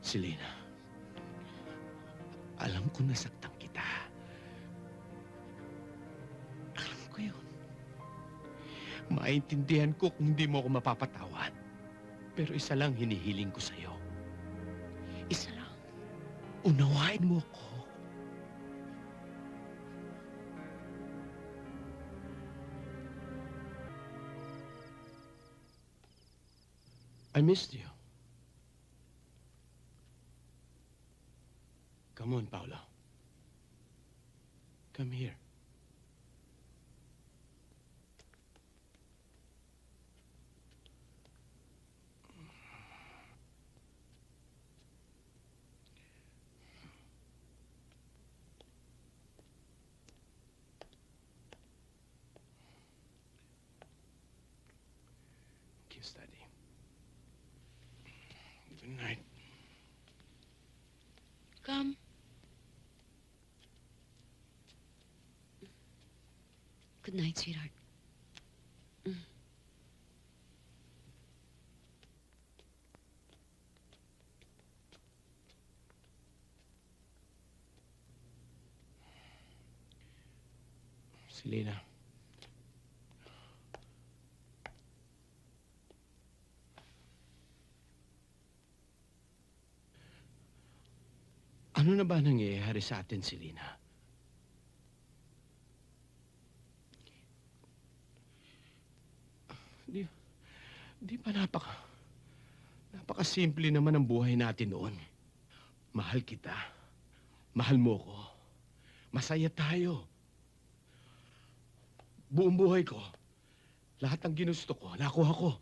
Selena, alam ko nasaktan kita. Alam ko yun. Maintindihan ko kung hindi mo ako mapapatawad. Pero isa lang hinihiling ko sa'yo. Isa lang. Unawain mo ako. I missed you. Come on, Paolo. Come here. Kiss, Daddy. Good night. Come. Good night, sweetheart. Selena. Ano na ba nangyayari sa atin, Selena? Di ba napakasimple naman ang buhay natin noon. Mahal kita. Mahal mo ko. Masaya tayo. Buong buhay ko, lahat ng ginusto ko, nakuha ko.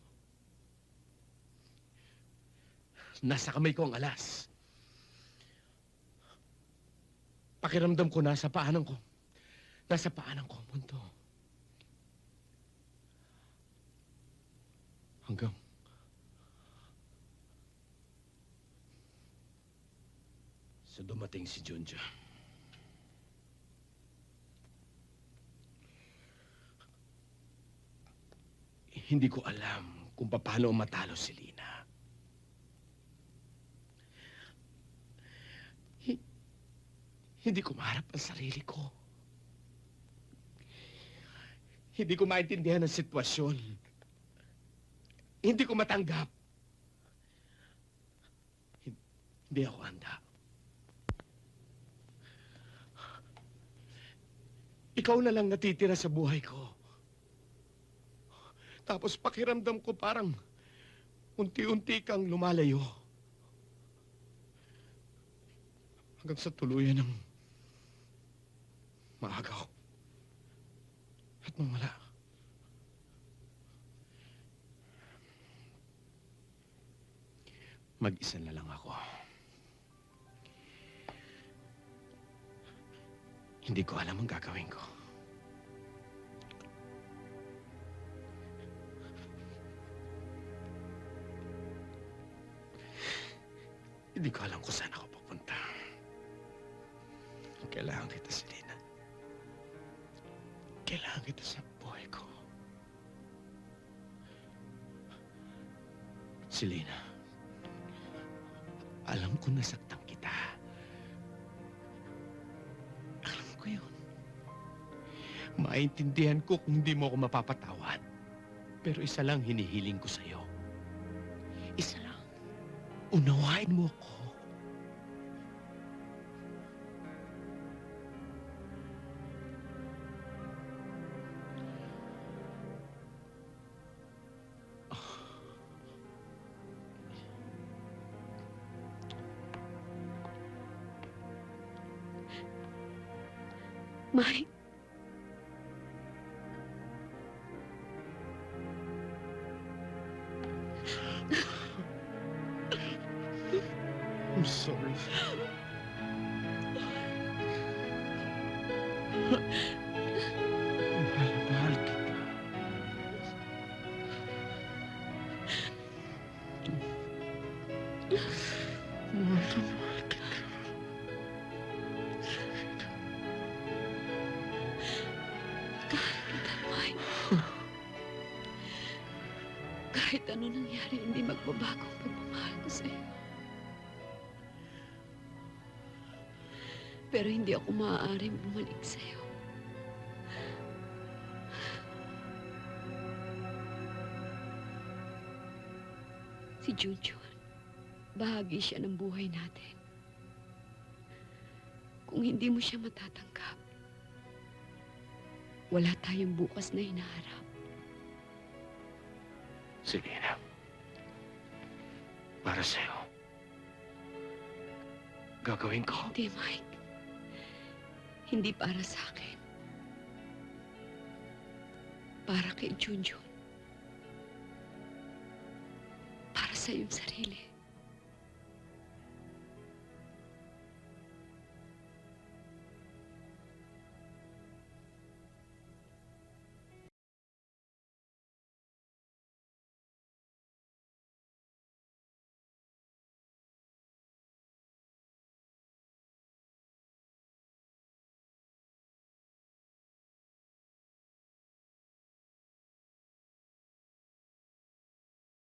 Nasa kamay ko ang alas. Pakiramdam ko nasa paanan ko. Nasa paanan ko ang mundo. Hanggang sa dumating si Junja. Hindi ko alam kung paano matalo si Lina. Hindi ko maharap ang sarili ko. Hindi ko maintindihan ang sitwasyon. Hindi ko matanggap. Hindi ako handa. Ikaw na lang natitira sa buhay ko. Tapos pakiramdam ko parang unti-unti kang lumalayo. Hanggang sa tuluyan ng maagaw at mawala. Mag-isa na lang ako. Hindi ko alam ang gagawin ko. Hindi ko alam kung saan ako pupunta. Kailangan kita, Selena. Kailangan kita sa buhay ko. Selena, alam ko nasaktan kita. Alam ko yun. Maintindihan ko kung hindi mo ako mapapatawad. Pero isa lang hinihiling ko sa'yo. Isa lang. Unawain mo ako. Mike. I'm sorry. Mahal kita. Mahal kita. Mike. Kahit ano nangyari, hindi magbabago ang pagmamahal ko sa'yo. Pero hindi ako maaaring bumalik sa'yo. Si Junjun, bahagi siya ng buhay natin. Kung hindi mo siya matatanggap, wala tayong bukas na hinaharap. Sige na. Para sa'yo. Gagawin ko. Hindi, Mike. Hindi para sa akin. Para kay Junjun. Para sa iyong sarili.